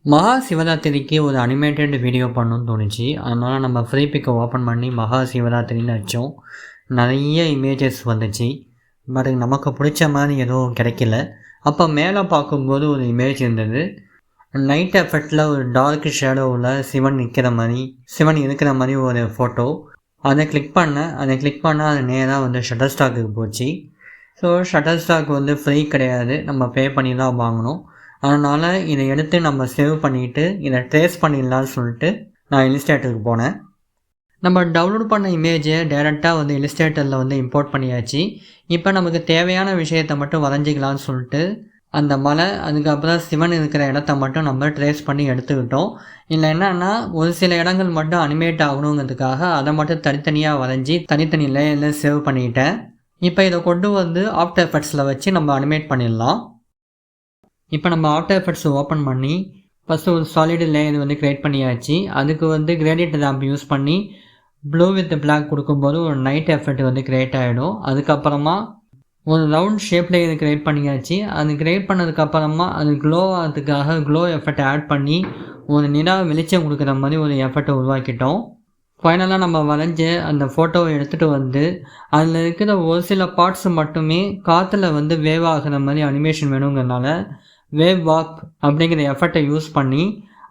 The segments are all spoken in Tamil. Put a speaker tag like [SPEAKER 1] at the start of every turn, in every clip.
[SPEAKER 1] மகா சிவராத்திரிக்கு ஒரு அனிமேட்டட் வீடியோ பண்ணணும்னு தோணுச்சு. அதனால் நம்ம ஃப்ரீ பிக்கை ஓப்பன் பண்ணி மகா சிவராத்திரின்னு அடித்தோம். நிறைய இமேஜஸ் வந்துச்சு. பட் நமக்கு பிடிச்ச மாதிரி எதுவும் கிடைக்கல. அப்போ மேலே பார்க்கும்போது ஒரு இமேஜ் இருந்தது. நைட் எஃபெக்டில் ஒரு டார்க் ஷேடோவில் சிவன் நிற்கிற மாதிரி, சிவன் இருக்கிற மாதிரி ஒரு ஃபோட்டோ. அதை கிளிக் பண்ணால் அது நேராக வந்து ஷட்டர் ஸ்டாக்குக்கு போச்சு. ஸோ ஷட்டர் ஸ்டாக் வந்து ஃப்ரீ கிடையாது, நம்ம பே பண்ணி தான் வாங்கணும். அதனால் இதை எடுத்து நம்ம சேவ் பண்ணிவிட்டு இதை ட்ரேஸ் பண்ணிடலான்னு சொல்லிட்டு நான் இல்லஸ்ட்ரேட்டருக்கு போனேன். நம்ம டவுன்லோட் பண்ண இமேஜை டேரெக்டாக வந்து இல்லஸ்ட்ரேட்டரில் வந்து இம்போர்ட் பண்ணியாச்சு. இப்போ நமக்கு தேவையான விஷயத்தை மட்டும் வரைஞ்சிக்கலான்னு சொல்லிட்டு அந்த மலை, அதுக்கப்புறம் சிவன் இருக்கிற இடத்த மட்டும் நம்ம ட்ரேஸ் பண்ணி எடுத்துக்கிட்டோம். இல்லை என்னென்னா ஒரு சில இடங்கள் மட்டும் அனிமேட் ஆகணுங்கிறதுக்காக அதை மட்டும் தனித்தனியாக வரைஞ்சி தனித்தனி லேயரில் சேவ் பண்ணிட்டேன். இப்போ இதை கொண்டு வந்து ஆஃப்டர் எஃபெக்ட்ஸில் வச்சு நம்ம அனிமேட் பண்ணிடலாம். இப்போ நம்ம ஆஃப்டர் எஃபெக்ட்ஸ் ஓப்பன் பண்ணி ஃபஸ்ட்டு ஒரு சாலிடு லேயர் வந்து க்ரியேட் பண்ணியாச்சு. அதுக்கு வந்து கிரேடியன்ட் ரேம்ப் யூஸ் பண்ணி ப்ளூ வித் பிளாக் கொடுக்கும்போது ஒரு நைட் எஃபெக்ட் வந்து க்ரியேட் ஆகிடும். அதுக்கப்புறமா ஒரு ரவுண்ட் ஷேப்பில் இது க்ரியேட் பண்ணியாச்சு. அது க்ரியேட் பண்ணதுக்கப்புறமா அது க்ளோ ஆகிறதுக்காக க்ளோ எஃபெக்ட் ஆட் பண்ணி ஒரு நிலா வெளிச்சம் கொடுக்குற மாதிரி ஒரு எஃபெக்டை உருவாக்கிட்டோம். ஃபைனலாக நம்ம வரைஞ்ச அந்த ஃபோட்டோவை எடுத்துகிட்டு வந்து அதில் இருக்கிற ஒரு சில பார்ட்ஸ் மட்டுமே காற்றுல வந்து வேவ் ஆகிற மாதிரி அனிமேஷன் வேணுங்கிறதுனால வேவ் வாக் அப்படிங்கிற எஃபெக்டை யூஸ் பண்ணி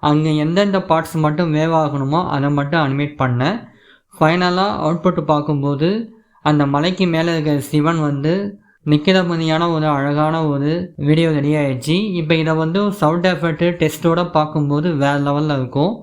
[SPEAKER 1] அங்கே எந்தெந்த பார்ட்ஸ் மட்டும் வேவ் ஆகணுமோ அதை மட்டும் அனிமேட் பண்ணேன். ஃபைனலாக அவுட்புட் பார்க்கும்போது அந்த மலைக்கு மேலே இருக்கிற சிவன் வந்து நிற்கிற மாதிரியான ஒரு அழகான ஒரு வீடியோ ரெடி ஆகிடுச்சு. இப்போ இதை வந்து சவுண்ட் எஃபெக்ட் டெஸ்ட்டோடு பார்க்கும்போது வேறு லெவலில் இருக்கும்.